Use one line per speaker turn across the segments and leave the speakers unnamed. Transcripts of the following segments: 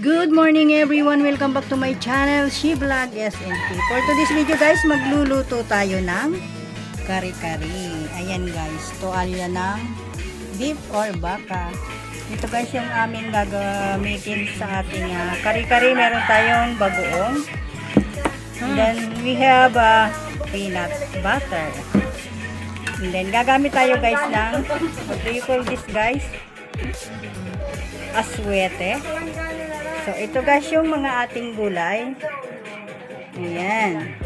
Good morning everyone! Welcome back to my channel, She Vlog SNT. For today's video guys, magluluto tayo ng kari-kari. Ayan guys, tuwalya ng beef or baka. Ito guys yung aming gagamitin sa ating kari-kari. Meron tayong bagoong. And then we have peanut butter. And then gagamit tayo guys ng, what do you call this guys? Aswete. So, ito guys yung mga ating gulay. Ayan.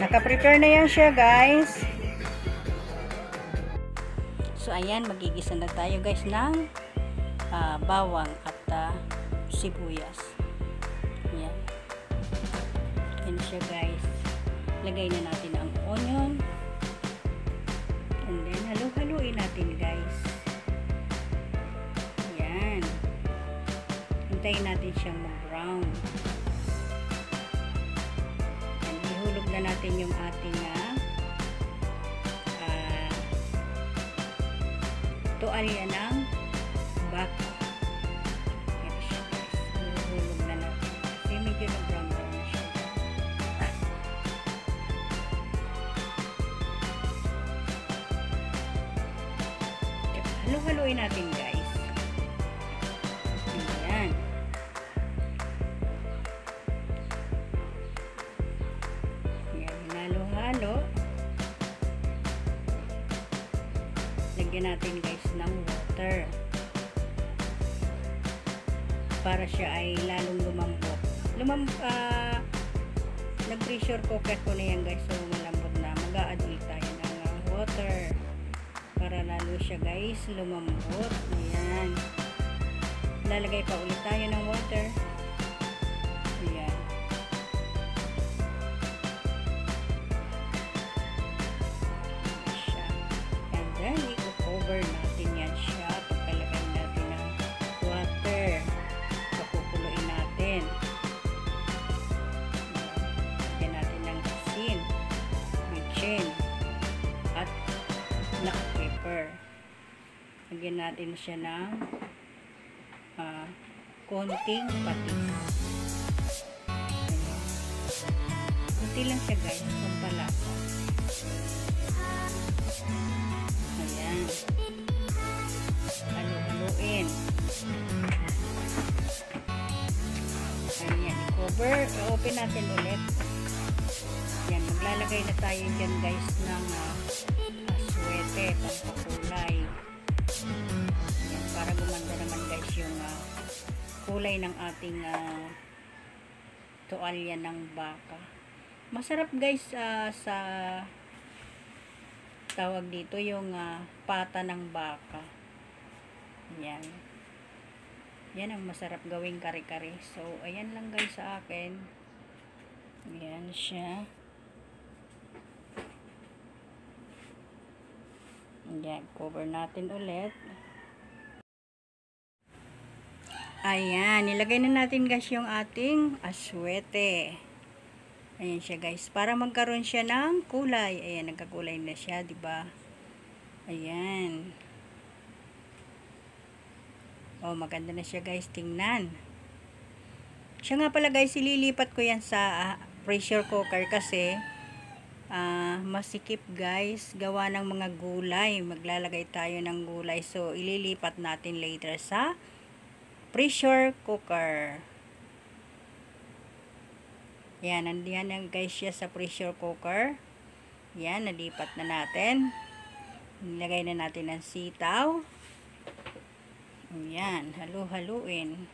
Naka-prepare na yan siya guys. So, ayan. Magigisa na tayo guys ng bawang at sibuyas. Ayan. Ayan siya guys. Lagay na natin ang onion. And then, halu-haluin natin guys. Hintayin natin siyang mag-brown. Ihulog na natin yung ating tuwalya ng baka. Ihulog na natin. Kasi medyo na-brown na siya. Halo-haloin natin guys. Lagyan natin guys ng water para siya ay lalong lumambot. Nag-pressure cooker ko na yan guys, so malambot na. Mag-a-add tayo ng water para lalo siya guys lumambot. Ayan, lalagay pa ulit tayo ng water. Ayan. Cover natin yan siya. Pagkalagay natin ng water, pakukuloyin natin. Lagyan natin ng asin, bitchin, at black pepper. Lagyan natin siya ng konting patis. Konti lang siya guys, pampalasa. Ayan. Halo-haloin. Ayan, i-cover. I-open natin ulit. Ayan, maglalagay na tayo dyan guys ng aswete, pampakulay. Ayan, para gumanda naman guys yung kulay ng ating tuwalya ng baka. Masarap guys sa tawag dito yung pata ng baka. Yan. Yan ang masarap gawing kare-kare. So, ayan lang guys sa akin. Ayan siya. Ayan. Cover natin ulit. Ayan. Nilagay na natin guys yung ating aswete. Ayan siya guys. Para magkaroon siya ng kulay. Ayan, nagkakulay na siya, diba? Ayan. Oh, maganda na siya guys. Tingnan. Siya nga pala guys, ililipat ko yan sa pressure cooker kasi masikip guys. Gawa ng mga gulay. Maglalagay tayo ng gulay. So, ililipat natin later sa pressure cooker. Yan, nandiyan na guys siya sa pressure cooker. Yan, nalipat na natin. Nilagay na natin ang sitaw. Yan, halu-haluin.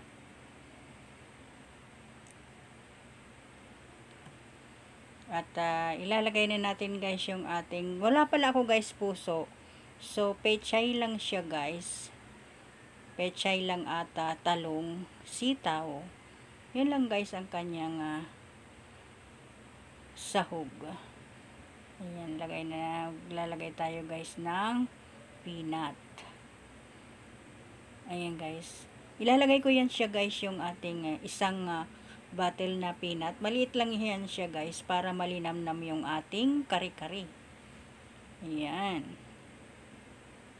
At ilalagay na natin guys yung ating, wala pala ako guys puso. So, pechay lang siya guys. Pechay lang ata, talong, sitaw. Yun lang guys ang kanyang sahog. Ayan, lalagay tayo guys ng peanut. Ayan guys. Ilalagay ko yan siya guys yung ating isang bottle na peanut. Maliit lang yan siya guys para malinamnam yung ating kari-kari. Ayan.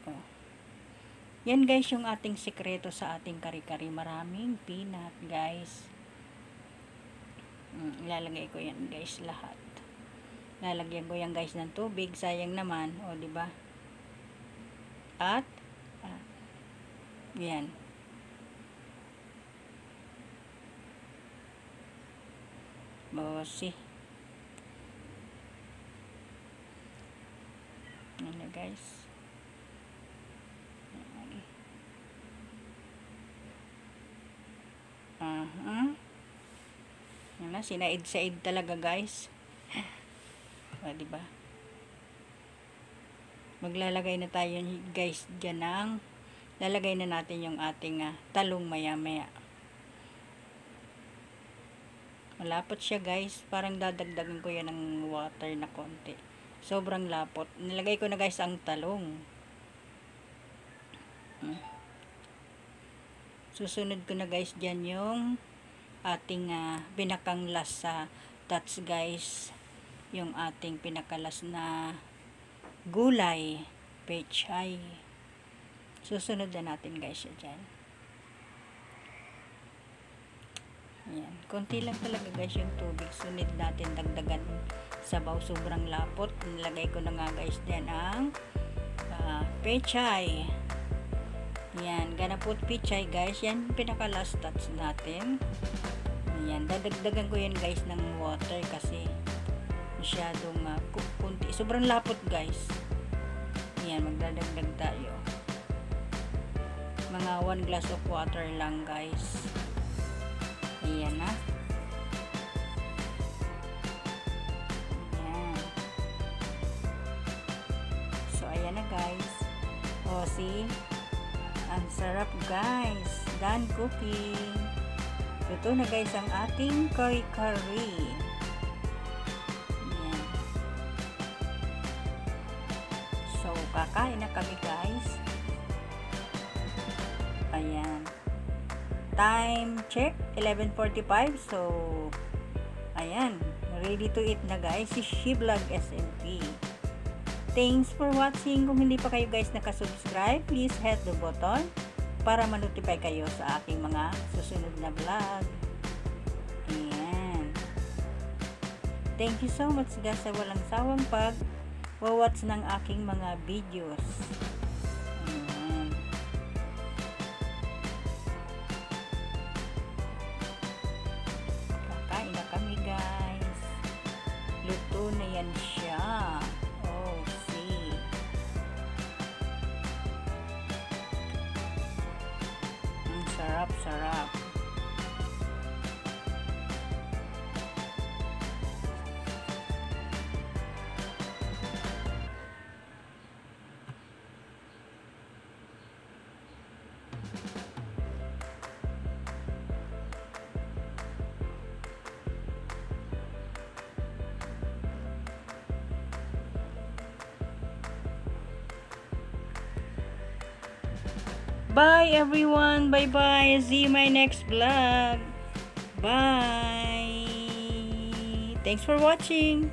Oh. Yan guys yung ating sikreto sa ating kari-kari. Maraming peanut guys. Ilalagay ko yan guys lahat. Lalagyan ko yan guys ng tubig. Sayang naman. O diba? At yan. Bossy. Yan na guys. Yan na, sinaid-said talaga guys. Diba? Maglalagay na tayo guys dyan ng lalagay na natin yung ating talong maya-maya. Malapot siya guys. Parang dadagdagan ko yan ng water na konti. Sobrang lapot. Nilagay ko na guys ang talong. Susunod ko na guys dyan yung ating pinakang last sa touch guys. Yung ating pinakalas na gulay. Pechay. Susunod na natin guys siya dyan. Ayan. Konti lang talaga guys yung tubig. Sunod natin dagdagan sabaw. Sobrang lapot. Nilagay ko na nga guys dyan ang pechay. Yan, ganapot pichay guys. Yan pinaka last touch natin. Yan, dadagdagan ko yan guys ng water kasi masyadong kunti. Sobrang lapot guys. Yan, magdadagdag tayo. Mga 1 glass of water lang guys. Ayan na. Ayan. So, ayan na guys. O, see? Ang sarap guys. Done cooking. Ito na guys ang ating kari-kari. Ayan. So, kakain na kami guys. Ayan. Time check, 11:45. So, ayan. Ready to eat na guys. Si She-Vlog SMP. Thanks for watching. Kung hindi pa kayo guys nakasubscribe, please hit the button para ma-notify kayo sa aking mga susunod na vlog. Ayan. Thank you so much guys sa walang sawang pag-watch ng aking mga videos. Ayan. Kakain na kami guys. Luto na yan siya. Sarap. Bye everyone. Bye bye. See you my next vlog. Bye. Thanks for watching.